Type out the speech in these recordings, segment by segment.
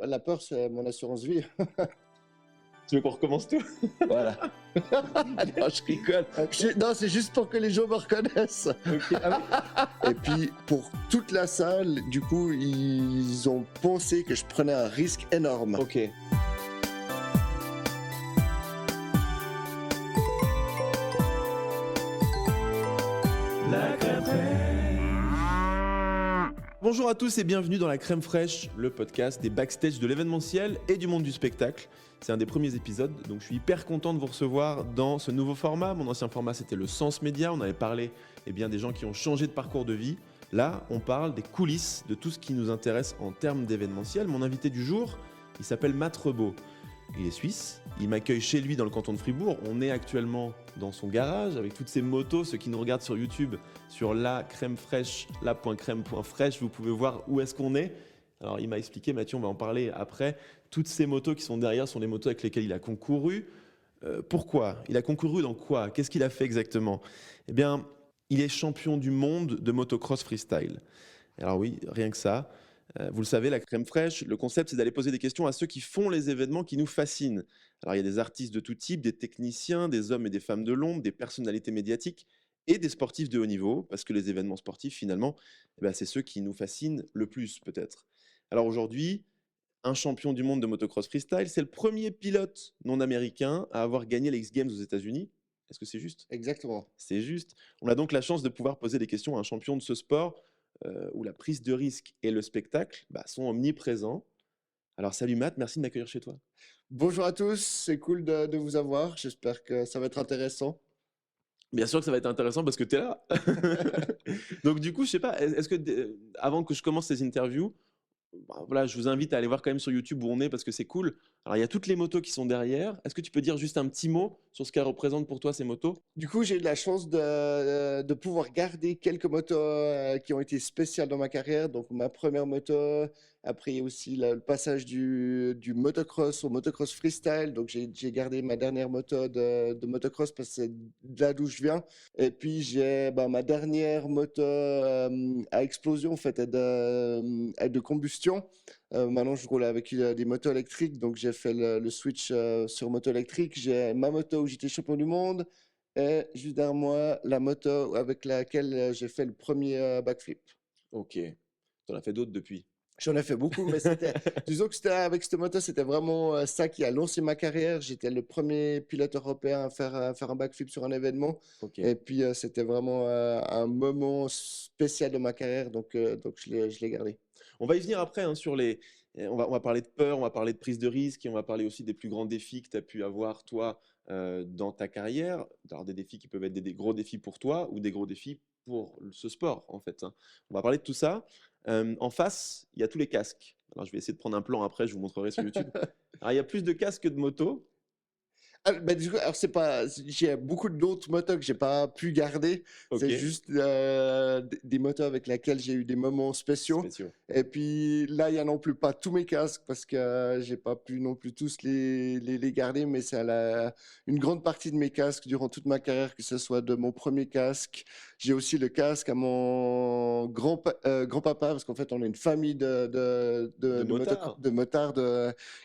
la peur, c'est mon assurance vie. Tu veux qu'on recommence tout? Voilà. Non, je rigole. Non, c'est juste pour que les gens me reconnaissent. Ok. Ah oui. Et puis, pour toute la salle, du coup, ils ont pensé que je prenais un risque énorme. Ok. La crème fraîche. Bonjour à tous et bienvenue dans La Crème Fraîche, le podcast des backstage de l'événementiel et du monde du spectacle. C'est un des premiers épisodes, donc je suis hyper content de vous recevoir dans ce nouveau format. Mon ancien format, c'était le Sens Média. On avait parlé des gens qui ont changé de parcours de vie. Là, on parle des coulisses de tout ce qui nous intéresse en termes d'événementiel. Mon invité du jour, il s'appelle Matt Rebaud. Il est suisse, il m'accueille chez lui dans le canton de Fribourg. On est actuellement dans son garage avec toutes ses motos. Ceux qui nous regardent sur YouTube, sur la crème fraîche, la.crème.fraîche, vous pouvez voir où est-ce qu'on est. Alors il m'a expliqué, Mathieu, on va en parler après. Toutes ces motos qui sont derrière sont les motos avec lesquelles il a concouru. Pourquoi? Il a concouru dans quoi? Qu'est-ce qu'il a fait exactement? Eh bien, il est champion du monde de motocross freestyle. Alors oui, rien que ça. Vous le savez, la crème fraîche, le concept, c'est d'aller poser des questions à ceux qui font les événements qui nous fascinent. Alors, il y a des artistes de tout type, des techniciens, des hommes et des femmes de l'ombre, des personnalités médiatiques et des sportifs de haut niveau, parce que les événements sportifs, finalement, c'est ceux qui nous fascinent le plus, peut-être. Alors aujourd'hui, un champion du monde de motocross freestyle, c'est le premier pilote non américain à avoir gagné les X Games aux États-Unis. Est-ce que c'est juste? Exactement. C'est juste. On a donc la chance de pouvoir poser des questions à un champion de ce sport où la prise de risque et le spectacle sont omniprésents. Alors salut Matt, merci de m'accueillir chez toi. Bonjour à tous, c'est cool de vous avoir. J'espère que ça va être intéressant. Bien sûr que ça va être intéressant parce que tu es là. Donc du coup, je sais pas, est-ce que avant que je commence ces interviews, voilà, je vous invite à aller voir quand même sur YouTube où on est parce que c'est cool. Alors il y a toutes les motos qui sont derrière. Est-ce que tu peux dire juste un petit mot sur ce qu'elles représentent pour toi ces motos? Du coup, j'ai eu la chance de pouvoir garder quelques motos qui ont été spéciales dans ma carrière. Donc, ma première moto, après aussi le passage du motocross au motocross freestyle. Donc, j'ai gardé ma dernière moto de motocross parce que c'est de là d'où je viens. Et puis, j'ai ma dernière moto à explosion, en fait, de combustion. Maintenant, je roule avec des motos électriques. Donc, j'ai fait le switch sur moto électrique. J'ai ma moto où j'étais champion du monde. Et juste derrière moi, la moto avec laquelle j'ai fait le premier backflip. Ok. Tu en as fait d'autres depuis? J'en ai fait beaucoup, mais disons que avec cette moto, c'était vraiment ça qui a lancé ma carrière. J'étais le premier pilote européen à faire un backflip sur un événement. Okay. Et puis, c'était vraiment un moment spécial de ma carrière, donc je l'ai gardé. On va y venir après sur les... On va parler de peur, on va parler de prise de risque et on va parler aussi des plus grands défis que tu as pu avoir, toi, dans ta carrière. Alors, des défis qui peuvent être des gros défis pour toi ou des gros défis pour ce sport, en fait. On va parler de tout ça. En face, il y a tous les casques. Alors, je vais essayer de prendre un plan après, je vous montrerai sur YouTube. Alors, il y a plus de casques que de motos. Du coup, alors j'ai beaucoup d'autres motos que j'ai pas pu garder. Okay. C'est juste des motos avec lesquelles j'ai eu des moments spéciaux. Et puis là, il y a non plus pas tous mes casques parce que j'ai pas pu non plus tous les garder, mais c'est une grande partie de mes casques durant toute ma carrière, que ce soit de mon premier casque. J'ai aussi le casque à mon grand-papa parce qu'en fait, on est une famille de motards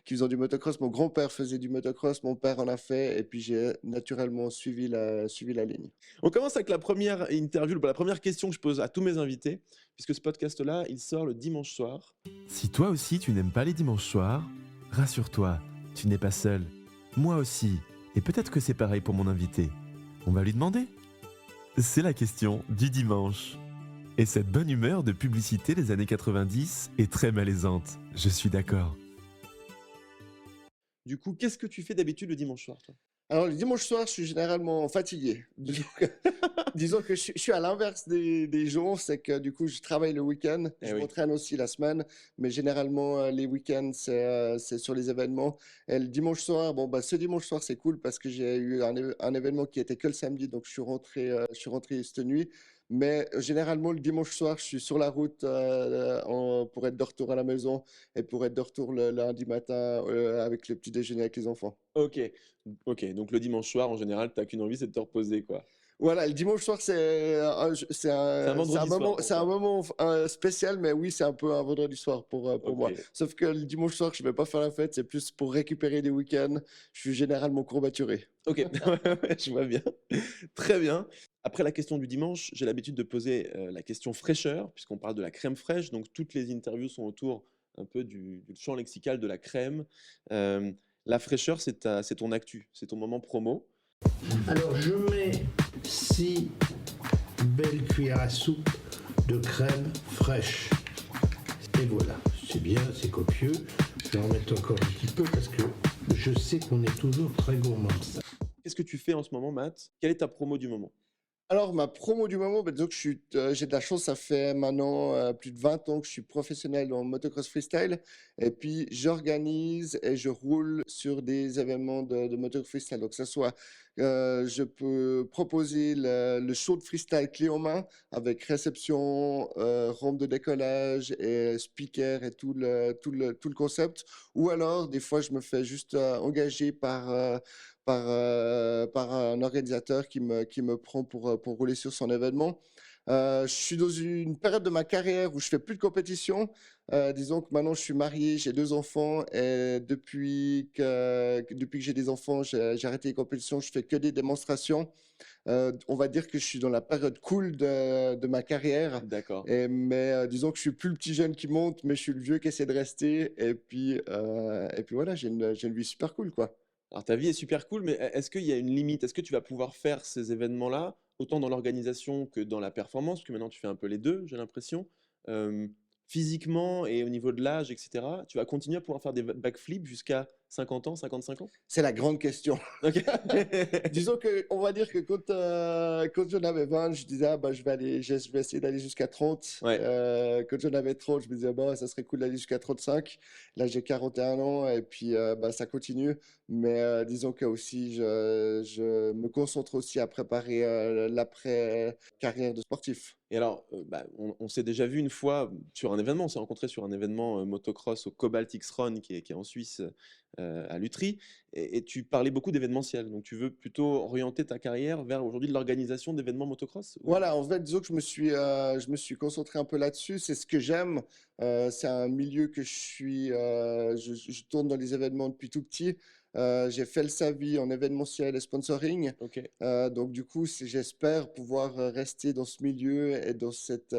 qui faisaient du motocross. Mon grand-père faisait du motocross, mon père en a fait, et puis j'ai naturellement suivi la ligne. On commence avec la première interview, la première question que je pose à tous mes invités, puisque ce podcast-là, il sort le dimanche soir. Si toi aussi tu n'aimes pas les dimanches soirs, rassure-toi, tu n'es pas seul. Moi aussi, et peut-être que c'est pareil pour mon invité. On va lui demander. C'est la question du dimanche. Et cette bonne humeur de publicité des années 90 est très malaisante, je suis d'accord. Du coup, qu'est-ce que tu fais d'habitude le dimanche soir, toi? Alors, le dimanche soir, je suis généralement fatigué. Disons que je suis à l'inverse des gens, c'est que du coup, je travaille le week-end, je m'entraîne aussi la semaine, mais généralement, les week-ends, c'est sur les événements. Et le dimanche soir, ce dimanche soir, c'est cool parce que j'ai eu un événement qui était que le samedi, donc je suis rentré cette nuit. Mais généralement, le dimanche soir, je suis sur la route pour être de retour à la maison et pour être de retour le lundi matin avec le petit déjeuner avec les enfants. Ok. Donc le dimanche soir, en général, tu n'as qu'une envie, c'est de te reposer, quoi. Voilà, le dimanche soir, C'est un vendredi soir pour c'est un toi. moment spécial, mais oui, c'est un peu un vendredi soir pour moi. Ok. Sauf que le dimanche soir, je vais pas faire la fête, c'est plus pour récupérer des week-ends. Je suis généralement courbaturé. Ok, ouais, je vois bien. Très bien. Après la question du dimanche, j'ai l'habitude de poser la question fraîcheur, puisqu'on parle de la crème fraîche. Donc toutes les interviews sont autour un peu du champ lexical de la crème. Euh, la fraîcheur, c'est ton actu, c'est ton moment promo. Alors je mets 6 belles cuillères à soupe de crème fraîche. Et voilà, c'est bien, c'est copieux. Je vais en mettre encore un petit peu parce que je sais qu'on est toujours très gourmand. Qu'est-ce que tu fais en ce moment, Matt? Quelle est ta promo du moment? Alors, ma promo du moment, bah, disons que j'ai de la chance, ça fait maintenant plus de 20 ans que je suis professionnel en motocross freestyle. Et puis, j'organise et je roule sur des événements de motocross freestyle. Donc, que ce soit, je peux proposer le show de freestyle clé en main avec réception, rampe de décollage et speaker et tout le concept. Ou alors, des fois, je me fais juste engager par un organisateur qui me prend pour rouler sur son événement. Je suis dans une période de ma carrière où je fais plus de compétition. Disons que maintenant je suis marié, j'ai 2 enfants et depuis que j'ai des enfants, j'ai arrêté les compétitions, je fais que des démonstrations. On va dire que je suis dans la période cool de ma carrière. D'accord. Mais disons que je suis plus le petit jeune qui monte, mais je suis le vieux qui essaie de rester. Et puis voilà, j'ai une vie super cool, quoi. Alors ta vie est super cool, mais est-ce qu'il y a une limite? Est-ce que tu vas pouvoir faire ces événements-là, autant dans l'organisation que dans la performance? Parce que maintenant tu fais un peu les deux, j'ai l'impression. Euh, Physiquement et au niveau de l'âge, etc. Tu vas continuer à pouvoir faire des backflips jusqu'à 50 ans, 55 ans? C'est la grande question. Ok. Disons que, on va dire que quand j'en avais 20, je disais, ah, bah, je vais essayer d'aller jusqu'à 30. Ouais. Quand j'en avais 30, je me disais, bah, ça serait cool d'aller jusqu'à 35. Là, j'ai 41 ans et puis bah, ça continue. Mais disons que aussi, je me concentre aussi à préparer l'après-carrière de sportif. Et alors, bah, on s'est déjà vu une fois sur un événement, on s'est rencontrés sur un événement motocross au Cobalt X-Run qui est en Suisse, à Lutry, et tu parlais beaucoup d'événementiel. Donc tu veux plutôt orienter ta carrière vers aujourd'hui de l'organisation d'événements motocross? Voilà, en fait, disons que je me suis concentré un peu là-dessus. C'est ce que j'aime. C'est un milieu que je tourne dans les événements depuis tout petit. J'ai fait le SAVI en événementiel et sponsoring. Ok, Donc, du coup, j'espère pouvoir rester dans ce milieu et dans cette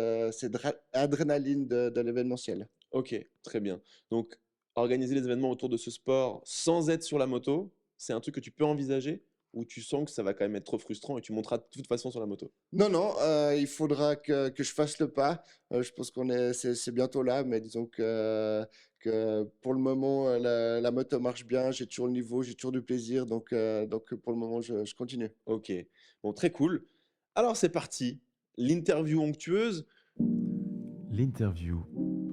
adrénaline de l'événementiel. ok, très bien. Donc organiser les événements autour de ce sport sans être sur la moto, c'est un truc que tu peux envisager ou tu sens que ça va quand même être trop frustrant et tu monteras de toute façon sur la moto? Non, non, il faudra que je fasse le pas. Je pense c'est bientôt là, mais disons que pour le moment, la moto marche bien, j'ai toujours le niveau, j'ai toujours du plaisir, donc pour le moment, je continue. Ok, bon, très cool. Alors c'est parti, l'interview onctueuse. L'interview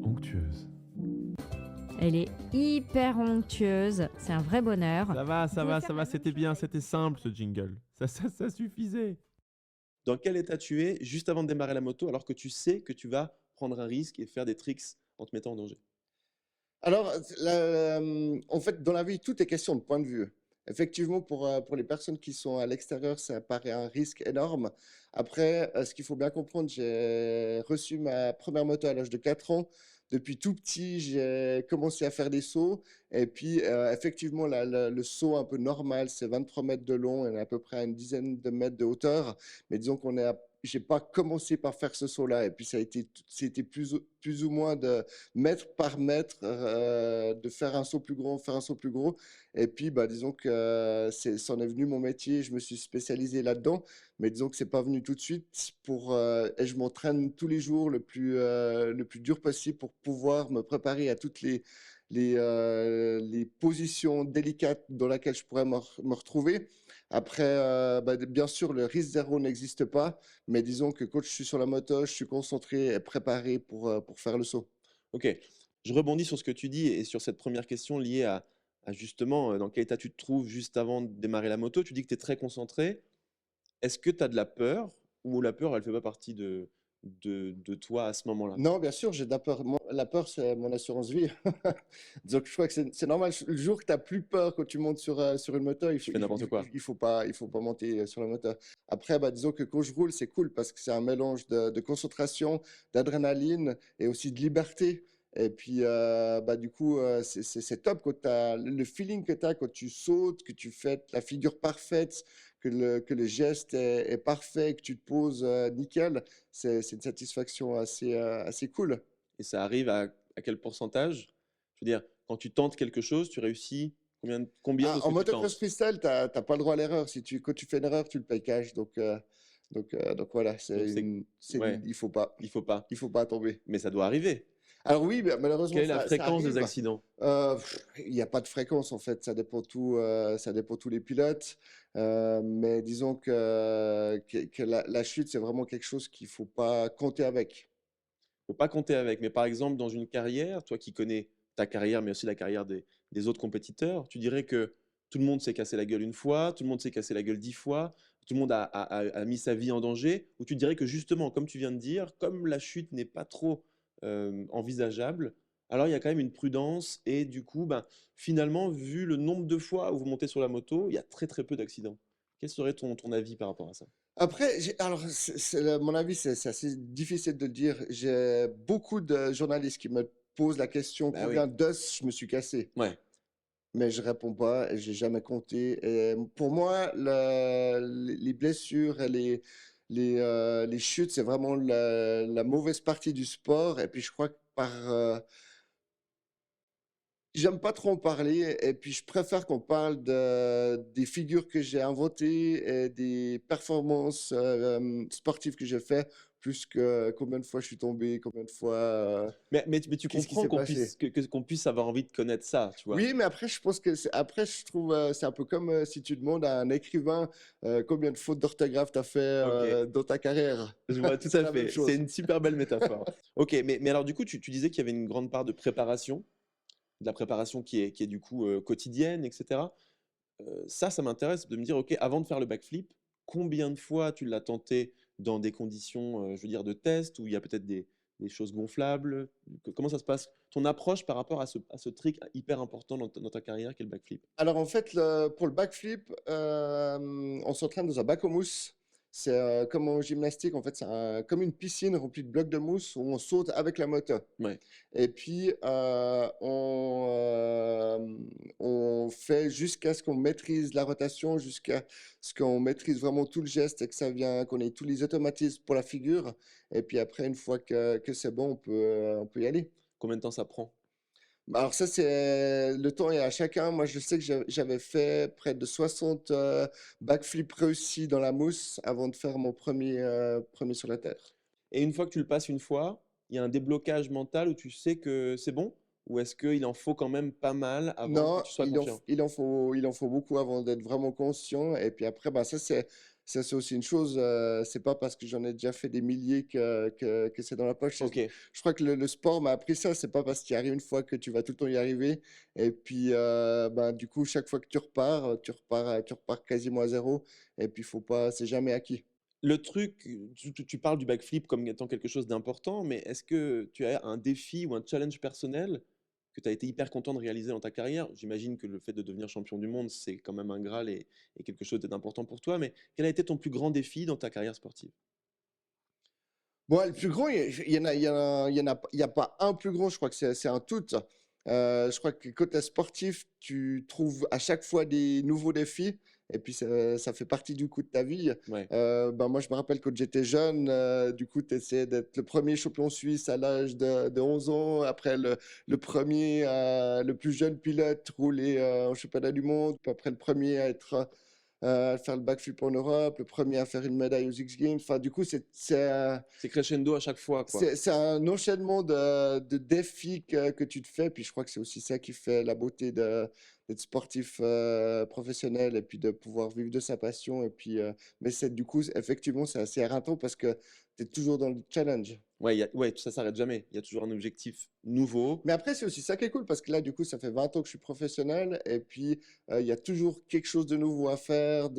onctueuse. Elle est hyper onctueuse, c'est un vrai bonheur. Ça va, c'était bien, c'était simple ce jingle. Ça suffisait. Dans quel état tu es juste avant de démarrer la moto alors que tu sais que tu vas prendre un risque et faire des tricks en te mettant en danger? Alors, en fait, dans la vie, tout est question de point de vue. Effectivement, pour les personnes qui sont à l'extérieur, ça paraît un risque énorme. Après, ce qu'il faut bien comprendre, j'ai reçu ma première moto à l'âge de 4 ans. Depuis tout petit, j'ai commencé à faire des sauts. Et puis, effectivement, le saut un peu normal, c'est 23 mètres de long et à peu près une dizaine de mètres de hauteur. Mais disons j'ai pas commencé par faire ce saut-là. Et puis, c'était plus ou moins de mètre par mètre, de faire un saut plus gros, faire un saut plus gros. Et puis, bah, disons que c'en est venu mon métier, je me suis spécialisé là-dedans, mais disons que c'est pas venu tout de suite et je m'entraîne tous les jours le plus dur possible pour pouvoir me préparer à toutes les positions délicates dans lesquelles je pourrais me retrouver. Après, bah, bien sûr, le risque zéro n'existe pas, mais disons que quand je suis sur la moto, je suis concentré et préparé pour faire le saut. Ok, je rebondis sur ce que tu dis et sur cette première question liée à justement dans quel état tu te trouves juste avant de démarrer la moto. Tu dis que tu es très concentré. Est-ce que tu as de la peur ou la peur, elle fait pas partie de toi à ce moment-là? Non, bien sûr, j'ai de la peur. La peur, c'est mon assurance vie. Donc, je crois que c'est normal. Le jour que tu as plus peur quand tu montes sur une moto, Tu fais n'importe quoi. il faut pas monter sur la moto. Après, bah, disons que quand je roule, c'est cool parce que c'est un mélange de concentration, d'adrénaline et aussi de liberté. Et puis, bah, du coup, c'est top quand t'as le feeling que tu as quand tu sautes, que tu fais la figure parfaite, que le geste est parfait, que tu te poses nickel. C'est une satisfaction assez cool. Et ça arrive à quel pourcentage? Je veux dire, quand tu tentes quelque chose, tu réussis combien de Ah, ce en que tu motocross tentes? freestyle, t'as pas le droit à l'erreur. Quand tu fais une erreur, tu le payes cash. Donc voilà, Donc ouais, il faut pas, tomber. mais ça doit arriver. Alors oui, malheureusement, Quelle est la ça fréquence des arrive. accidents? Il n'y a pas de fréquence en fait, ça dépend tous les pilotes. Mais disons que la chute, c'est vraiment quelque chose qu'il faut pas compter avec. Faut pas compter avec. Mais par exemple, dans une carrière, toi qui connais ta carrière, mais aussi la carrière des autres compétiteurs, tu dirais que tout le monde s'est cassé la gueule une fois, tout le monde s'est cassé la gueule 10 fois, tout le monde a mis sa vie en danger, ou tu dirais que justement, comme tu viens de dire, comme la chute n'est pas trop envisageable, alors il y a quand même une prudence et du coup, ben, finalement, vu le nombre de fois où vous montez sur la moto, il y a très très peu d'accidents. Quel serait ton avis par rapport à ça? Après, alors, mon avis, c'est assez difficile de le dire. J'ai beaucoup de journalistes qui me posent la question Bah oui, combien d'os je me suis cassé, ouais. mais je réponds pas et j'ai jamais compté. Et pour moi, les blessures et les chutes, c'est vraiment la mauvaise partie du sport. Et puis, je crois que j'aime pas trop en parler et puis je préfère qu'on parle des figures que j'ai inventées et des performances sportives que j'ai fait, plus que combien de fois je suis tombé, combien de fois, Mais tu qu'est-ce qui comprends s'est qu'on puisse, passé. qu'on puisse avoir envie de connaître ça, tu vois. Oui, mais après, je pense que après, je trouve, c'est un peu comme si tu demandes à un écrivain combien de fautes d'orthographe tu as fait Ok, dans ta carrière. je vois tout C'est à la même fait. C'est chose. une super belle métaphore. Ok, mais alors du coup, tu disais qu'il y avait une grande part de préparation, de la préparation qui est du coup quotidienne, etc. Ça m'intéresse de me dire, ok, avant de faire le backflip, combien de fois tu l'as tenté dans des conditions, je veux dire, de test, où il y a peut-être des choses gonflables? Comment ça se passe? Ton approche par rapport à ce trick hyper important dans ta carrière, qui est le backflip? Alors en fait, pour le backflip, on s'entraîne dans un bac en mousse. C'est comme en gymnastique, en fait, c'est comme une piscine remplie de blocs de mousse où on saute avec la moto. Ouais. Et puis, on fait jusqu'à ce qu'on maîtrise la rotation, jusqu'à ce qu'on maîtrise vraiment tout le geste et que ça vient, qu'on ait tous les automatismes pour la figure. Et puis après, une fois que c'est bon, on peut y aller. Combien de temps ça prend? Bah, alors ça, c'est le temps est à chacun. Moi, je sais que j'avais fait près de 60 backflips réussis dans la mousse avant de faire mon premier sur la terre. Et une fois que tu le passes une fois, il y a un déblocage mental où tu sais que c'est bon? Ou est-ce qu'il en faut quand même pas mal avant que Non, tu sois confiant? il en faut beaucoup avant d'être vraiment conscient. Et puis après, bah, ça, c'est aussi une chose. C'est pas parce que j'en ai déjà fait des milliers que c'est dans la poche. Ok. Je crois que le sport m'a appris ça. C'est pas parce qu'il y arrive une fois que tu vas tout le temps y arriver. Et puis, bah, du coup, chaque fois que tu repars quasiment à zéro. Et puis, faut pas, c'est jamais acquis. Le truc, tu parles du backflip comme étant quelque chose d'important, mais est-ce que tu as un défi ou un challenge personnel que tu as été hyper content de réaliser dans ta carrière? J'imagine que le fait de devenir champion du monde, c'est quand même un Graal et quelque chose d'important pour toi, mais quel a été ton plus grand défi dans ta carrière sportive? Bon, le plus grand, il y a pas un plus grand, je crois que c'est un tout. Je crois que quand tu es sportif, tu trouves à chaque fois des nouveaux défis et puis ça fait partie du coup de ta vie. Ouais. Ben moi, je me rappelle quand j'étais jeune, du coup, tu essayais d'être le premier champion suisse à l'âge de 11 ans, après le premier, le plus jeune pilote roulé en championnat du monde, puis après le premier à faire le backflip en Europe, le premier à faire une médaille aux X Games. Enfin, du coup, C'est crescendo à chaque fois, quoi. c'est un enchaînement de défis que tu te fais. Puis je crois que c'est aussi ça qui fait la beauté d'être sportif professionnel et puis de pouvoir vivre de sa passion. Et puis, mais du coup, effectivement, c'est assez éreintant parce que tu es toujours dans le challenge. Ouais, ouais, ça s'arrête jamais. Il y a toujours un objectif nouveau. Mais après, c'est aussi ça qui est cool parce que là, du coup, ça fait 20 ans que je suis professionnel et puis il y a toujours quelque chose de nouveau à faire,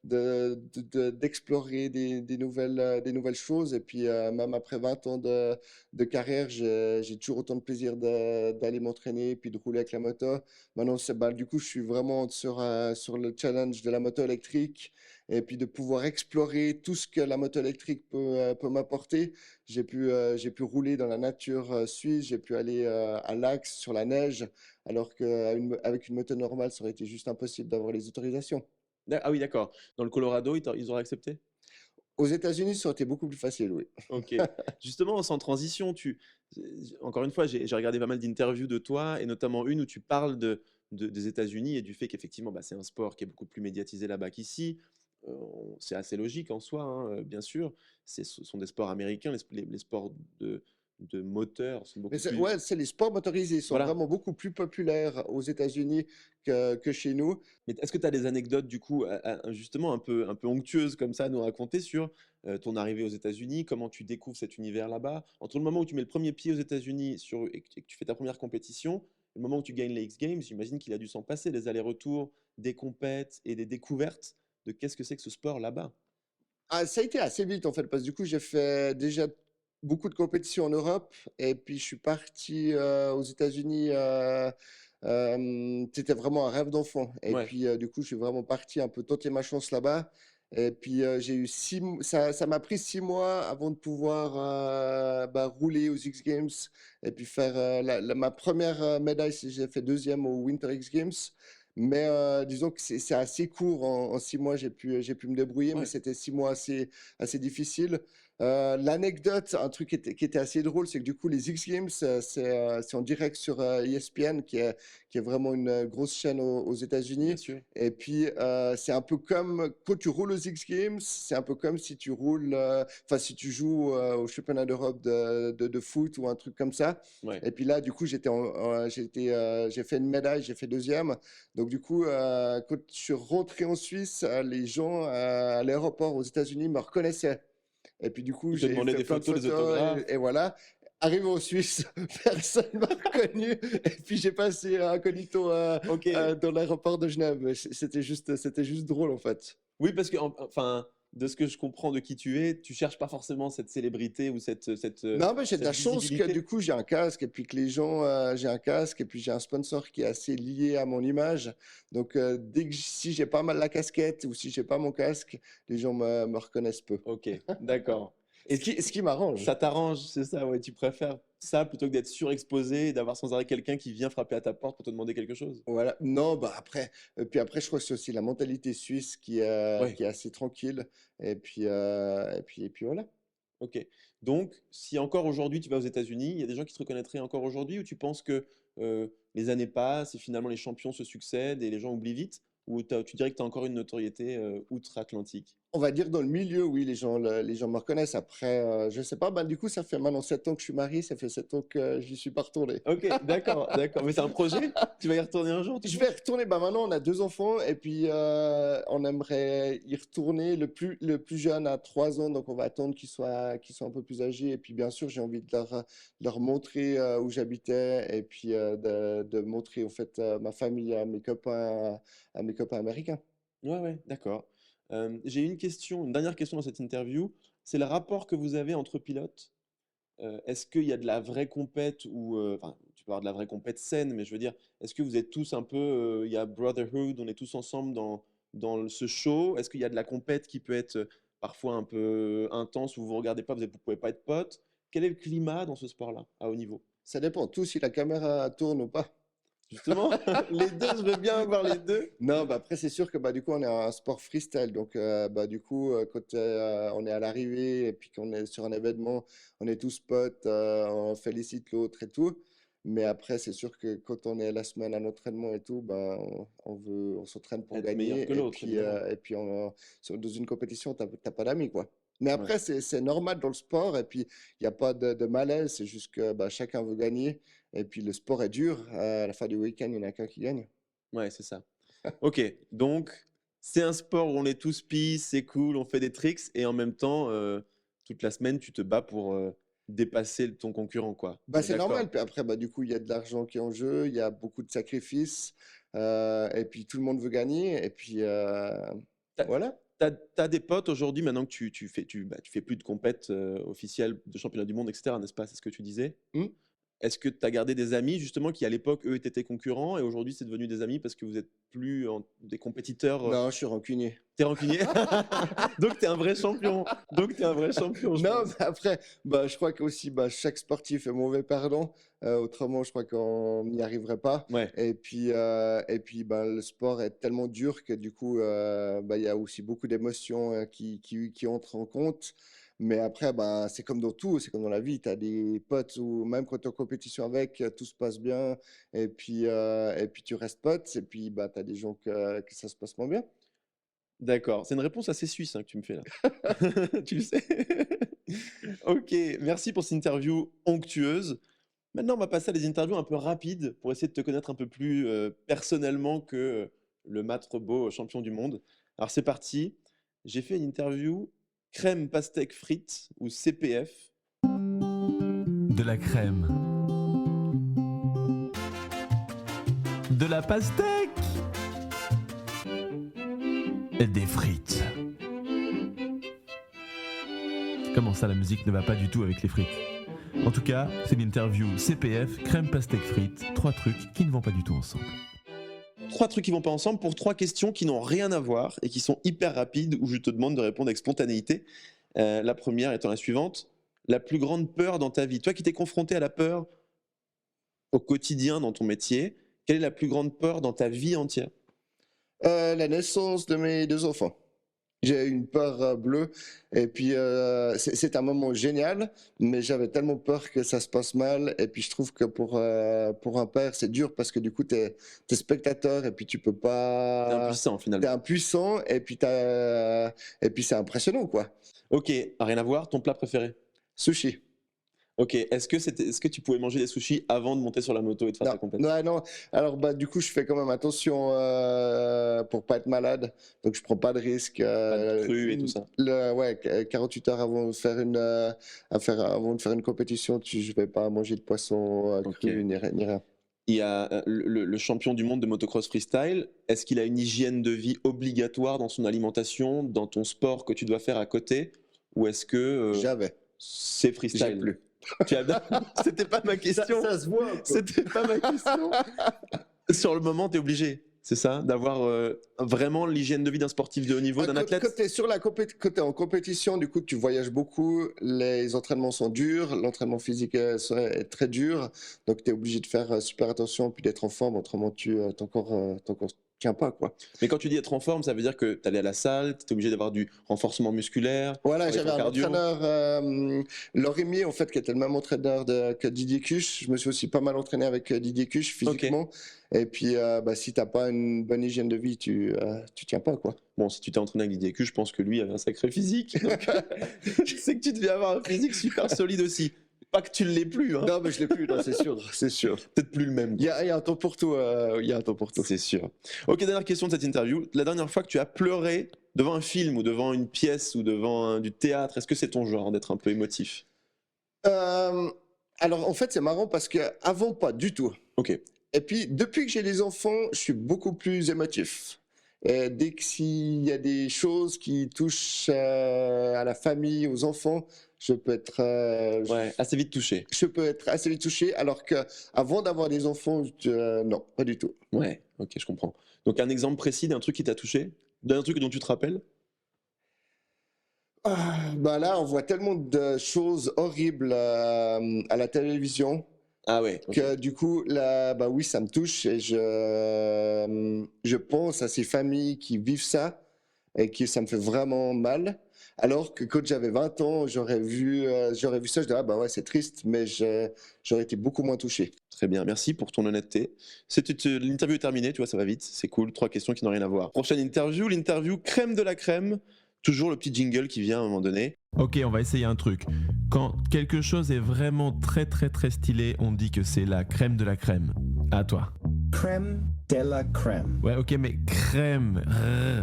d'explorer des nouvelles choses. Et puis, même après 20 ans de carrière, j'ai toujours autant de plaisir d'aller m'entraîner et puis de rouler avec la moto. Maintenant, bah, du coup, je suis vraiment sur le challenge de la moto électrique et puis de pouvoir explorer tout ce que la moto électrique peut m'apporter. J'ai pu rouler dans la nature suisse, j'ai pu aller à l'axe sur la neige, alors qu'avec une moto normale, ça aurait été juste impossible d'avoir les autorisations. Ah oui, d'accord. Dans le Colorado, ils auraient accepté? Aux États-Unis, ça aurait été beaucoup plus facile, oui. Ok. Justement, sans transition, encore une fois, j'ai regardé pas mal d'interviews de toi, et notamment une où tu parles des États-Unis et du fait qu'effectivement, bah, c'est un sport qui est beaucoup plus médiatisé là-bas qu'ici. C'est assez logique en soi, hein, bien sûr. Ce sont des sports américains, les sports de moteur sont Mais beaucoup plus. ouais, c'est les sports motorisés, ils sont Voilà. vraiment beaucoup plus populaires aux États-Unis que chez nous. Mais est-ce que tu as des anecdotes, du coup, justement un peu onctueuses comme ça à nous raconter sur ton arrivée aux États-Unis, comment tu découvres cet univers là-bas, entre le moment où tu mets le premier pied aux États-Unis et que tu fais ta première compétition, et le moment où tu gagnes les X Games, j'imagine qu'il a dû s'en passer, des allers-retours, des compètes et des découvertes de qu'est-ce que c'est que ce sport là-bas. Ah, ça a été assez vite en fait, parce que du coup, j'ai fait déjà beaucoup de compétitions en Europe et puis je suis parti aux États-Unis. C'était vraiment un rêve d'enfant. Et Ouais, puis du coup, je suis vraiment parti un peu tenter ma chance là-bas. Et puis j'ai eu ça m'a pris 6 mois avant de pouvoir bah, rouler aux X Games et puis faire ma première médaille. J'ai fait deuxième au Winter X Games. Mais disons que c'est assez court. En 6 mois, j'ai pu me débrouiller, mais ouais. c'était 6 mois assez difficiles. L'anecdote, un truc qui était assez drôle, c'est que du coup, les X Games, c'est en direct sur ESPN, qui est vraiment une grosse chaîne aux Bien États-Unis. sûr. Et puis, c'est un peu comme quand tu roules aux X Games, c'est un peu comme si tu roules, enfin, si tu joues au championnat d'Europe de foot ou un truc comme ça. Ouais. Et puis là, du coup, j'ai fait une médaille, j'ai fait deuxième. Donc du coup, quand je suis rentré en Suisse, les gens à l'aéroport aux États-Unis me reconnaissaient. Et puis du coup, Ils te j'ai demandaient fait des plein de photos, des photos autographes. et voilà. Arrivé en Suisse, personne m'a reconnu. Et puis j'ai passé incognito Ok. dans l'aéroport de Genève. C'était juste drôle en fait. Oui, parce que, enfin, de ce que je comprends de qui tu es, tu cherches pas forcément cette célébrité ou Non, mais j'ai de cette la chance que visibilité. du coup j'ai un casque et puis que les gens, j'ai un casque et puis j'ai un sponsor qui est assez lié à mon image. Donc si j'ai pas mal la casquette ou si j'ai pas mon casque, les gens me reconnaissent peu. Ok, d'accord. Et Ce qui m'arrange. ça t'arrange, c'est ça, ouais, tu préfères ça plutôt que d'être surexposé et d'avoir sans arrêt quelqu'un qui vient frapper à ta porte pour te demander quelque chose? Voilà. Non, bah après, puis après, je crois que c'est aussi la mentalité suisse Ouais, qui est assez tranquille. Et puis voilà. ok. Donc, si encore aujourd'hui tu vas aux États-Unis, il y a des gens qui te reconnaîtraient encore aujourd'hui, ou tu penses que les années passent et finalement les champions se succèdent et les gens oublient vite, ou tu dirais que tu as encore une notoriété outre-Atlantique? On va dire dans le milieu, oui, les gens me reconnaissent. Après, je sais pas, bah, du coup, ça fait maintenant 7 ans que je suis marié, ça fait 7 ans que j'y suis pas retourné. Ok, d'accord, d'accord. Mais c'est un projet? Tu vas y retourner un jour, tu Je penses? vais retourner, bah maintenant on a 2 enfants et puis on aimerait y retourner. Le plus jeune a 3 ans, donc on va attendre qu'ils soient un peu plus âgés. Et puis bien sûr, j'ai envie de leur montrer où j'habitais et puis de montrer en fait ma famille à mes copains américains. Ouais, ouais, d'accord. J'ai une dernière question dans cette interview. C'est le rapport que vous avez entre pilotes. Est-ce qu'il y a de la vraie compète ou enfin, tu peux avoir de la vraie compète saine, mais je veux dire, est-ce que vous êtes tous un peu, il y a brotherhood, on est tous ensemble ce show? Est-ce qu'il y a de la compète qui peut être parfois un peu intense où vous regardez pas, vous pouvez pas être potes? Quel est le climat dans ce sport-là, à haut niveau? Ça dépend tout si la caméra tourne ou pas. Justement, les deux, je veux bien voir les deux. Non, bah après c'est sûr que bah du coup on est un sport freestyle, donc bah du coup quand on est à l'arrivée et puis qu'on est sur un événement, on est tous potes, on félicite l'autre et tout. Mais après c'est sûr que quand on est la semaine à l'entraînement et tout, bah on s'entraîne pour Être meilleur que gagner l'autre, évidemment. et puis dans une compétition t'as pas d'amis quoi. Mais Ouais. après c'est normal dans le sport et puis il n'y a pas de malaise, c'est juste que bah, chacun veut gagner et puis le sport est dur. À la fin du week-end il n'y en a qu'un qui gagne. Ouais, c'est ça. Ok, donc c'est un sport où on est tous peace, c'est cool, on fait des tricks et en même temps, toute la semaine, tu te bats pour dépasser ton concurrent, quoi. Bah, On est c'est d'accord. normal. Puis après, bah, du coup, il y a de l'argent qui est en jeu, il y a beaucoup de sacrifices, et puis tout le monde veut gagner. Et puis T'as- voilà. T'as des potes aujourd'hui, maintenant que tu fais plus de compètes officielles de championnat du monde, etc., n'est-ce pas? C'est ce que tu disais? Hmm. Est-ce que tu as gardé des amis, justement, qui à l'époque, eux, étaient tes concurrents, et aujourd'hui, c'est devenu des amis parce que vous êtes plus des compétiteurs? Non, je suis rancunier. T'es rancunier? Donc, t'es un vrai champion. Je Non, pense. mais après, bah, je crois qu'aussi, bah, chaque sportif est mauvais perdant. Autrement, je crois qu'on n'y arriverait pas. Ouais. Et puis, bah, le sport est tellement dur que du coup, bah, il y a aussi beaucoup d'émotions qui entrent en compte. Mais après, bah, c'est comme dans tout, c'est comme dans la vie. Tu as des potes où même quand tu es en compétition avec, tout se passe bien. Et puis tu restes pote. Et puis, bah, tu as des gens que ça se passe moins bien. D'accord. C'est une réponse assez suisse, hein, que tu me fais là. Tu le sais. Ok, merci pour cette interview onctueuse. Maintenant, on va passer à des interviews un peu rapides pour essayer de te connaître un peu plus personnellement que le Matt Robot champion du monde. Alors, c'est parti. J'ai fait une interview crème pastèque frites ou CPF. De la crème. De la pastèque. Et des frites. Comment ça, la musique ne va pas du tout avec les frites? En tout cas, c'est l'interview CPF, crème pastèque frites, 3 trucs qui ne vont pas du tout ensemble. 3 trucs qui vont pas ensemble pour 3 questions qui n'ont rien à voir et qui sont hyper rapides où je te demande de répondre avec spontanéité. La première étant la suivante. La plus grande peur dans ta vie. Toi qui t'es confronté à la peur au quotidien dans ton métier, quelle est la plus grande peur dans ta vie entière? La naissance de mes 2 enfants. J'ai eu une peur bleue et puis c'est un moment génial, mais j'avais tellement peur que ça se passe mal. Et puis je trouve que pour un père, c'est dur parce que du coup, tu es spectateur et puis tu peux T'es pas. impuissant T'es finalement. impuissant et puis, et puis c'est impressionnant, quoi. Ok, rien à voir, ton plat préféré? Sushi. Ok, est-ce que tu pouvais manger des sushis avant de monter sur la moto et de faire ta Non, compétition? non. Alors, bah, du coup, je fais quand même attention pour pas être malade. Donc, je prends pas de risque. Pas de cru et tout ça. Ouais, 48 heures avant de faire avant de faire une compétition, je vais pas manger de poisson Ok. cru ni rien. Il y a le champion du monde de motocross freestyle. Est-ce qu'il a une hygiène de vie obligatoire dans son alimentation, dans ton sport que tu dois faire à côté? Ou est-ce que J'avais. c'est J'ai freestyle? plus. C'était pas ma question. Ça se voit, quoi. C'était pas ma question. Sur le moment, tu es obligé, c'est ça? D'avoir vraiment l'hygiène de vie d'un sportif de haut niveau, d'un athlète? Quand tu es en compétition, du coup, tu voyages beaucoup, les entraînements sont durs, l'entraînement physique est très dur, donc tu es obligé de faire super attention puis d'être en forme, autrement ton corps tient pas, quoi. Mais quand tu dis être en forme, ça veut dire que tu allais à la salle, tu es obligé d'avoir du renforcement musculaire. Voilà, avec j'avais ton un cardio. entraîneur, Laurimier, en fait, qui était le même entraîneur que Didier Cuche. Je me suis aussi pas mal entraîné avec Didier Cuche physiquement. Et puis, bah, si t'as pas une bonne hygiène de vie, tu tiens pas, quoi. Bon, si tu t'es entraîné avec Didier Cuche, je pense que lui avait un sacré physique. Donc, je sais que tu devais avoir un physique super solide aussi. Pas que tu ne l'aies plus, hein. Non, mais je l'ai plus, non, c'est sûr. Peut-être plus le même. Il y a un temps pour tout, C'est sûr. Ok, dernière question de cette interview. La dernière fois que tu as pleuré devant un film ou devant une pièce ou devant du théâtre, est-ce que c'est ton genre d'être un peu émotif? Alors, en fait, c'est marrant parce que avant, pas du tout. Ok. Et puis, depuis que j'ai les enfants, je suis beaucoup plus émotif. Et dès que s'il y a des choses qui touchent à la famille, aux enfants, je peux être, Ouais, assez vite touché. je peux être assez vite touché. Alors que avant d'avoir des enfants, non, pas du tout. Ouais, ok, je comprends. Donc un exemple précis d'un truc qui t'a touché? D'un truc dont tu te rappelles? Bah là, on voit tellement de choses horribles à la télévision. Ah ouais, ok. Que du coup, là, bah oui, ça me touche et je pense à ces familles qui vivent ça et que ça me fait vraiment mal. Alors que quand j'avais 20 ans, j'aurais vu ça, je dirais, ah bah ouais, c'est triste, mais j'aurais été beaucoup moins touché. Très bien, merci pour ton honnêteté. L'interview est terminée, tu vois, ça va vite, c'est cool, 3 questions qui n'ont rien à voir. Prochaine interview, l'interview crème de la crème. Toujours le petit jingle qui vient à un moment donné. Ok, on va essayer un truc. Quand quelque chose est vraiment très très très stylé, on dit que c'est la crème de la crème. À toi. Crème de la crème. Ouais, ok, mais crème,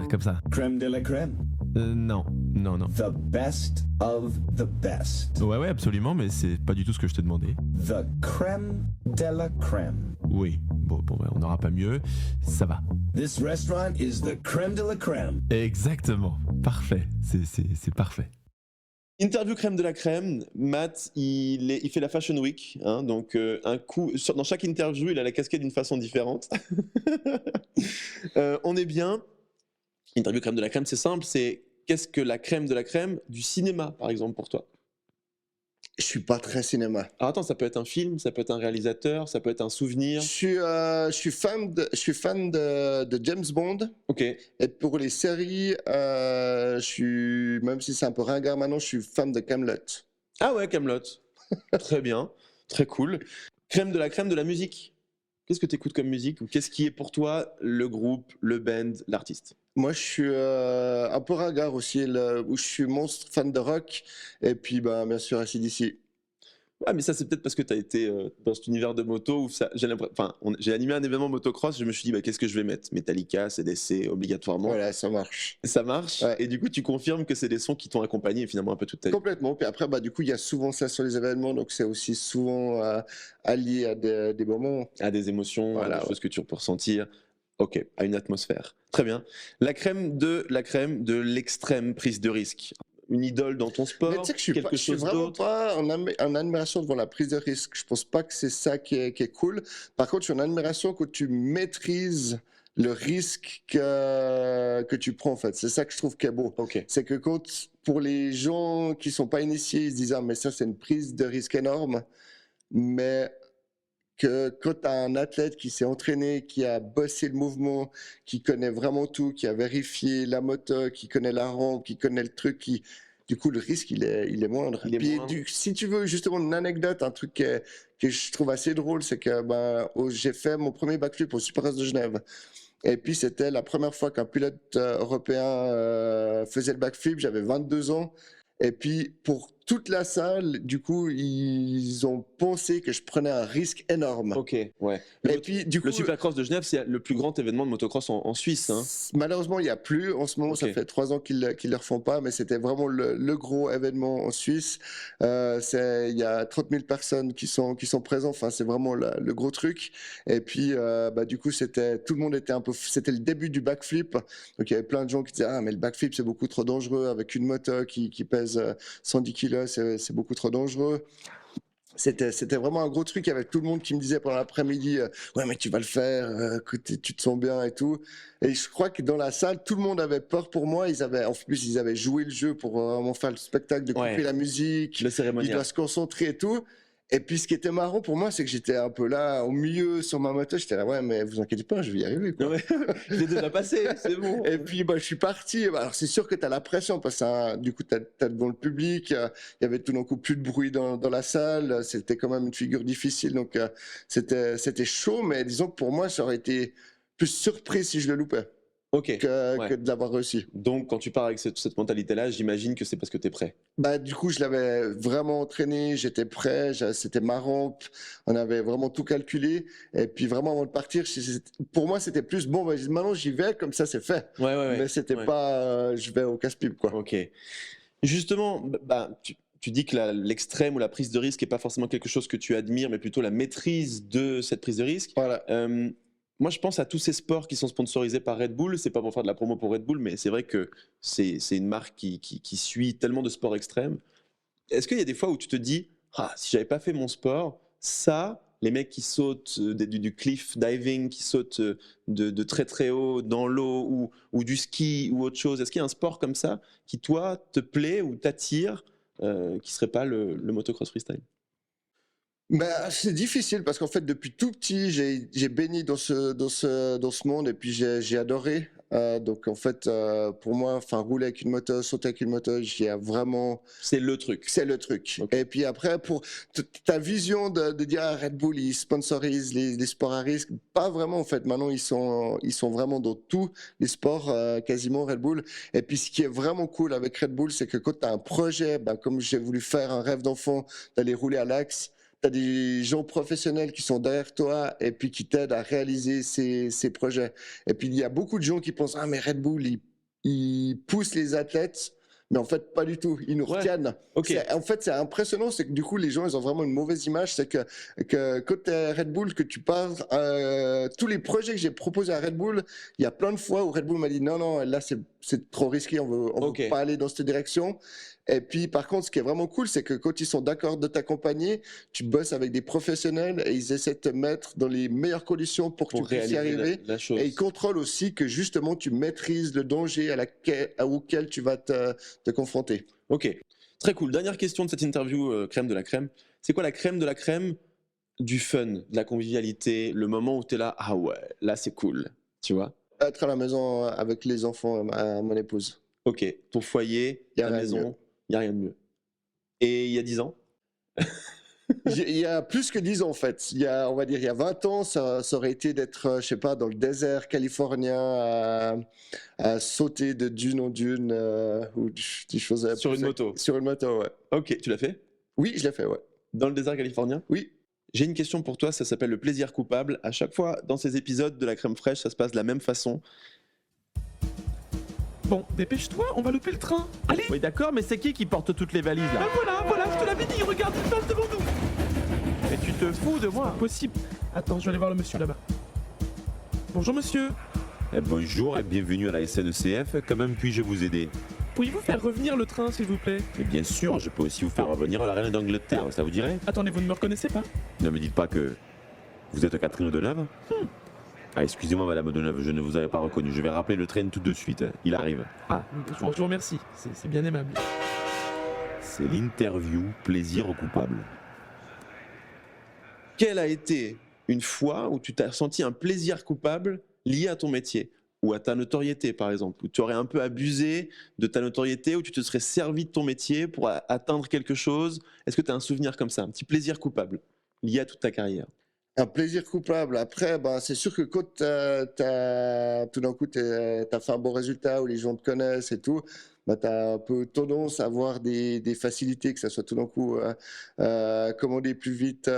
comme ça. Crème de la crème. Non, Non, non. The best of the best. Ouais, absolument, mais c'est pas du tout ce que je t'ai demandé. The crème de la crème. Oui, bon, on n'aura pas mieux. Ça va. This restaurant is the crème de la crème. Exactement. Parfait. C'est parfait. Interview crème de la crème, Matt, il fait la Fashion Week, hein, donc dans chaque interview, il a la casquette d'une façon différente. On est bien. Interview crème de la crème, c'est simple, c'est qu'est-ce que la crème de la crème du cinéma, par exemple, pour toi? Je suis pas très cinéma. Alors attends, ça peut être un film, ça peut être un réalisateur, ça peut être un souvenir. Je suis fan de James Bond. Ok. Et pour les séries, même si c'est un peu ringard maintenant, je suis fan de Kaamelott. Ah ouais, Kaamelott. Très bien, très cool. Crème de la musique. Qu'est-ce que tu écoutes comme musique ou qu'est-ce qui est pour toi le groupe, le band, l'artiste? Moi, je suis un peu ringard aussi, où je suis monstre fan de rock. Et puis, bien sûr, AC/DC. Ouais, mais ça, c'est peut-être parce que tu as été dans cet univers de moto où j'ai animé un événement motocross, je me suis dit, qu'est-ce que je vais mettre? Metallica, CDC, obligatoirement. Voilà, ça marche. Ça marche. Ouais. Et du coup, tu confirmes que c'est des sons qui t'ont accompagné finalement un peu toute ta vie. Complètement. Puis après, du coup, il y a souvent ça sur les événements. Donc, c'est aussi souvent allié à des moments. À des émotions, Voilà, à des choses que tu peux ressentir. Ok, à une atmosphère. Très bien. La crème de l'extrême prise de risque. Une idole dans ton sport, Mais tu sais que je quelque suis chose vraiment d'autre. pas en admiration devant la prise de risque. Je pense pas que c'est ça qui est cool. Par contre, je suis en admiration quand tu maîtrises le risque que tu prends, en fait. C'est ça que je trouve qui est beau. Ok. C'est que pour les gens qui sont pas initiés, ils se disent, ah, mais ça, c'est une prise de risque énorme. Mais que quand tu as un athlète qui s'est entraîné, qui a bossé le mouvement, qui connaît vraiment tout, qui a vérifié la moto, qui connaît la rampe, qui connaît le truc, du coup, le risque, il est moindre. Il est Puis, moindre. si tu veux justement une anecdote, un truc que je trouve assez drôle, c'est que j'ai fait mon premier backflip au Super S de Genève. Et puis, c'était la première fois qu'un pilote européen faisait le backflip. J'avais 22 ans. Et puis, pour toute la salle, du coup, ils ont pensé que je prenais un risque énorme. Ok, ouais. Et puis, du coup, Le Supercross de Genève, c'est le plus grand événement de motocross en Suisse. Hein. malheureusement, il n'y a plus. En ce moment, Ok. ça fait 3 ans qu'ils ne le refont pas, mais c'était vraiment le gros événement en Suisse. Il y a 30 000 personnes qui sont présentes. Enfin, c'est vraiment le gros truc. Et puis, du coup, tout le monde était c'était le début du backflip. Donc, il y avait plein de gens qui disaient, ah, mais le backflip, c'est beaucoup trop dangereux avec une moto qui pèse 110 kilos, c'est beaucoup trop dangereux. C'était vraiment un gros truc avec tout le monde qui me disait pendant l'après-midi, ouais, mais tu vas le faire, que tu te sens bien et tout. Et je crois que dans la salle, tout le monde avait peur pour moi. En plus, ils avaient joué le jeu pour vraiment faire le spectacle, de couper Ouais. la musique. Le Il cérémonial. doit se concentrer et tout. Et puis, ce qui était marrant pour moi, c'est que j'étais un peu là, au milieu, sur ma moto. J'étais là, ouais, mais vous inquiétez pas, je vais y arriver, quoi. Ouais, j'ai déjà passé, c'est bon. Et puis, je suis parti. Alors, c'est sûr que tu as la pression parce que du coup, tu as devant le public. Il y avait tout d'un coup plus de bruit dans la salle. C'était quand même une figure difficile. Donc, c'était chaud. Mais disons que pour moi, ça aurait été plus surprise si je le loupais Ok. que de l'avoir réussi. Donc, quand tu pars avec cette mentalité-là, j'imagine que c'est parce que tu es prêt. Du coup, je l'avais vraiment entraîné. J'étais prêt. C'était ma rampe. On avait vraiment tout calculé. Et puis, vraiment, avant de partir, pour moi, c'était plus bon, maintenant, j'y vais. Comme ça, c'est fait. Ouais. Mais c'était Ouais. pas je vais au casse-pipe, quoi. Ok. Justement, tu dis que l'extrême ou la prise de risque n'est pas forcément quelque chose que tu admires, mais plutôt la maîtrise de cette prise de risque. Voilà. Moi, je pense à tous ces sports qui sont sponsorisés par Red Bull. C'est pas pour faire de la promo pour Red Bull, mais c'est vrai que c'est une marque qui suit tellement de sports extrêmes. Est-ce qu'il y a des fois où tu te dis, si j'avais pas fait mon sport, les mecs qui sautent du cliff diving, qui sautent de très très haut dans l'eau ou du ski ou autre chose, est-ce qu'il y a un sport comme ça qui, toi, te plaît ou t'attire, qui serait pas le motocross freestyle? C'est difficile parce qu'en fait, depuis tout petit, j'ai baigné dans ce monde et puis j'ai adoré. Donc en fait, pour moi, rouler avec une moto, sauter avec une moto, j'y ai vraiment. C'est le truc. C'est le truc. Ok. Et puis après, pour ta vision de dire Red Bull, ils sponsorisent les sports à risque, pas vraiment en fait. Maintenant, ils sont vraiment dans tous les sports, quasiment Red Bull. Et puis ce qui est vraiment cool avec Red Bull, c'est que quand tu as un projet, comme j'ai voulu faire un rêve d'enfant, d'aller rouler à l'axe, tu as des gens professionnels qui sont derrière toi et puis qui t'aident à réaliser ces projets. Et puis il y a beaucoup de gens qui pensent, ah mais Red Bull, ils poussent les athlètes. Mais en fait, pas du tout. Ils nous Ouais. retiennent. Ok. En fait, c'est impressionnant. C'est que du coup, les gens, ils ont vraiment une mauvaise image. C'est que quand tu es à Red Bull, que tu pars, tous les projets que j'ai proposés à Red Bull, il y a plein de fois où Red Bull m'a dit non, non, là, c'est trop risqué. On Ok. veut pas aller dans cette direction. Et puis, par contre, ce qui est vraiment cool, c'est que quand ils sont d'accord de t'accompagner, tu bosses avec des professionnels et ils essaient de te mettre dans les meilleures conditions pour que Pour tu puisses y réaliser arriver. la chose. Et ils contrôlent aussi que justement tu maîtrises le danger auquel tu vas te confronter. Ok, très cool. Dernière question de cette interview crème de la crème. C'est quoi la crème de la crème du fun, de la convivialité, le moment où tu es là, ah ouais, là c'est cool, tu vois? Être à la maison avec les enfants, mon épouse. Ok, ton foyer, Y a ta rien de maison, mieux. il n'y a rien de mieux. Et il y a 10 ans? Il y a plus que 10 ans en fait. On va dire, il y a 20 ans, ça aurait été d'être, je sais pas, dans le désert californien, à sauter de dune en dune, ou des choses Sur une moto? Sur une moto, ouais. Ok, tu l'as fait? Oui, je l'ai fait, ouais. Dans le désert californien? Oui. J'ai une question pour toi, ça s'appelle le plaisir coupable. À chaque fois, dans ces épisodes de la crème fraîche, ça se passe de la même façon. Bon, dépêche-toi, on va louper le train. Allez, Oui, d'accord, mais c'est qui porte toutes les valises là voilà, je te l'avais dit, regarde, il passe devant nous. Mais tu te fous de moi Impossible. Attends, je vais aller voir le monsieur là-bas. Bonjour monsieur, Bonjour et bienvenue à la SNCF. Comment puis-je vous aider? pourriez-vous faire revenir le train s'il vous plaît? Mais bien sûr, je peux aussi vous faire revenir la reine d'Angleterre, ça vous dirait? Attendez, vous ne me reconnaissez pas? Ne me dites pas que vous êtes Catherine Deneuve? Ah, excusez-moi Madame Deneuve, je ne vous avais pas reconnu. Je vais rappeler le train tout de suite. Il arrive. Ah, je vous remercie, c'est bien aimable. C'est l'interview plaisir coupable. Quelle a été une fois où tu t'as ressenti un plaisir coupable lié à ton métier ou à ta notoriété par exemple, où tu aurais un peu abusé de ta notoriété, où tu te serais servi de ton métier pour atteindre quelque chose? Est-ce que tu as un souvenir comme ça, un petit plaisir coupable lié à toute ta carrière? Un plaisir coupable. Après, bah, c'est sûr que quand tout d'un coup, t'as fait un bon résultat où les gens te connaissent et tout, bah, tu as un peu tendance à avoir des facilités, que ça soit tout d'un coup commander plus vite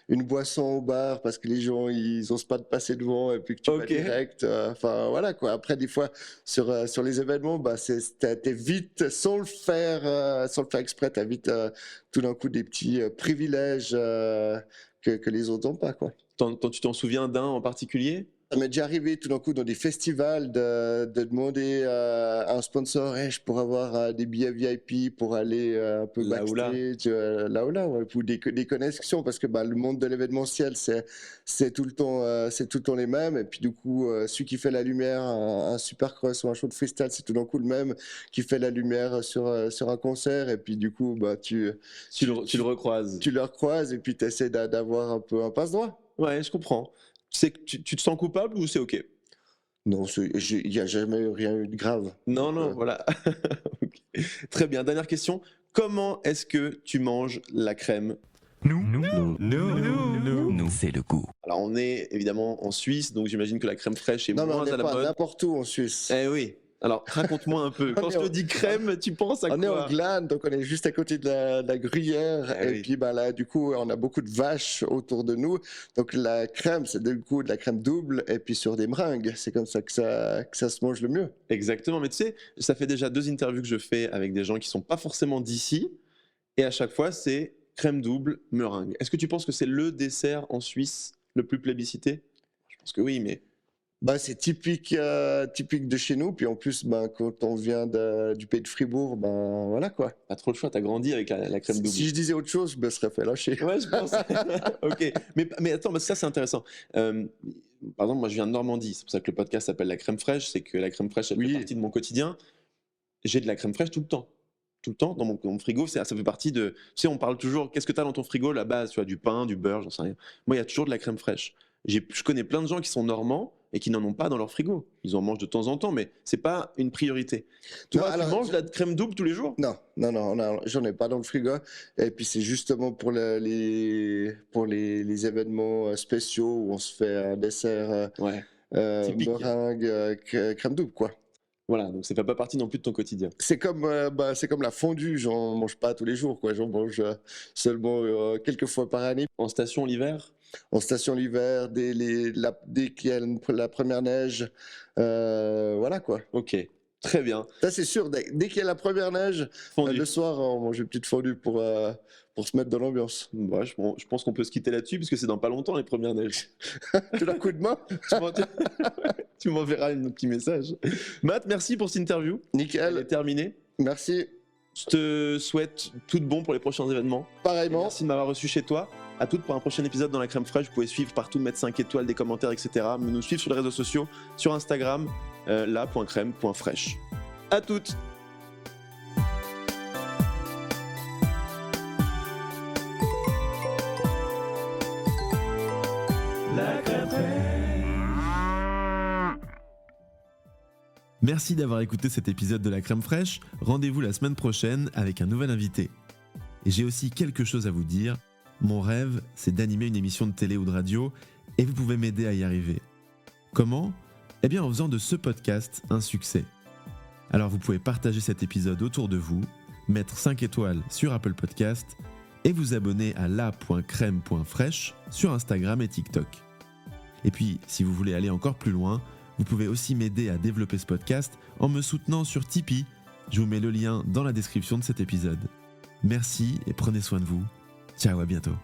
une boisson au bar parce que les gens, ils n'osent pas te passer devant et puis que tu vas Ok. direct. Enfin, voilà quoi. Après, des fois, sur les événements, bah, t'es vite, sans le faire exprès, t'as vite tout d'un coup des petits privilèges que les autres n'ont pas, quoi. Tu t'en souviens d'un en particulier? Ça m'est déjà arrivé tout d'un coup dans des festivals de demander à un sponsor, hey, je pourrais avoir des billets VIP pour aller un peu Là ou là. backstage, là ou là, ouais, pour des connexions, parce que bah, le monde de l'événementiel, c'est tout le temps les mêmes. Et puis du coup, celui qui fait la lumière, un supercross ou un show de freestyle, c'est tout d'un coup le même qui fait la lumière sur un concert. Et puis du coup, bah, tu Tu le recroises. le recroises et puis tu essaies d'avoir un peu un passe-droit. Ouais, je comprends. Tu te sens coupable ou c'est ok? Non, il n'y a jamais rien eu de grave. Non, non, voilà. Ok. Très bien. Dernière question. Comment est-ce que tu manges la crème? Nous, c'est le goût. Alors, on est évidemment en Suisse, donc j'imagine que la crème fraîche est Non, mais on moins n'est à la pas mode. n'importe où en Suisse. Eh oui. Alors, raconte-moi un peu. Quand On je est te en- dis crème, tu penses à On est en quoi? glane, donc on est juste à côté de la gruyère. Ah Et oui. puis bah, là, du coup, on a beaucoup de vaches autour de nous. Donc la crème, c'est du coup de la crème double et puis sur des meringues. C'est comme ça que ça se mange le mieux. Exactement. Mais tu sais, ça fait déjà 2 interviews que je fais avec des gens qui sont pas forcément d'ici. Et à chaque fois, c'est crème double, meringue. Est-ce que tu penses que c'est le dessert en Suisse le plus plébiscité? Je pense que oui, mais Bah, c'est typique de chez nous. Puis en plus, ben, quand on vient du pays de Fribourg, ben voilà quoi. pas trop le choix. T'as grandi avec la crème double. Si je disais autre chose, je me serais fait lâcher. Ouais, je pense. Ok. Mais attends, ça c'est intéressant. Par exemple, moi je viens de Normandie. C'est pour ça que le podcast s'appelle La Crème Fraîche. C'est que la crème fraîche, elle Oui. fait partie de mon quotidien. J'ai de la crème fraîche tout le temps. Tout le temps dans mon frigo. Ça fait partie de. Tu sais, on parle toujours. Qu'est-ce que tu as dans ton frigo? La base, tu vois, du pain, du beurre, j'en sais rien. Moi, il y a toujours de la crème fraîche. Je connais plein de gens qui sont normands et qui n'en ont pas dans leur frigo. Ils en mangent de temps en temps, mais c'est pas une priorité. Toi, Non, tu alors, manges de la crème double tous les jours? Non, j'en ai pas dans le frigo. Et puis c'est justement pour les événements spéciaux où on se fait un dessert Ouais. Typique. meringue, crème double, quoi. Voilà, donc ça fait pas partie non plus de ton quotidien. C'est comme la fondue, j'en mange pas tous les jours, quoi. J'en mange seulement quelques fois par année. En station l'hiver? En station l'hiver, dès qu'il y a la première neige, voilà quoi. Ok. Très bien. Ça, c'est sûr. Dès qu'il y a la première neige, Fondu. le soir, on mange une petite fondue pour se mettre dans l'ambiance. Ouais, je pense qu'on peut se quitter là-dessus, puisque c'est dans pas longtemps les premières neiges. Tu l'as coup de main? Tu m'enverras un petit message. Matt, merci pour cette interview. Elle est Nickel. terminée. Merci. Je te souhaite tout de bon pour les prochains événements. Pareillement. Merci de m'avoir reçu chez toi. À toutes pour un prochain épisode dans la crème fraîche. Vous pouvez suivre partout, mettre 5 étoiles, des commentaires, etc. Mais nous suivre sur les réseaux sociaux, sur Instagram, la.crème.fraîche. À toutes. Merci d'avoir écouté cet épisode de la crème fraîche. Rendez-vous la semaine prochaine avec un nouvel invité. Et j'ai aussi quelque chose à vous dire. Mon rêve, c'est d'animer une émission de télé ou de radio et vous pouvez m'aider à y arriver. Comment ? Eh bien en faisant de ce podcast un succès. Alors vous pouvez partager cet épisode autour de vous, mettre 5 étoiles sur Apple Podcast et vous abonner à la.crème.fraîche sur Instagram et TikTok. Et puis, si vous voulez aller encore plus loin, vous pouvez aussi m'aider à développer ce podcast en me soutenant sur Tipeee. Je vous mets le lien dans la description de cet épisode. Merci et prenez soin de vous. Ciao, à bientôt.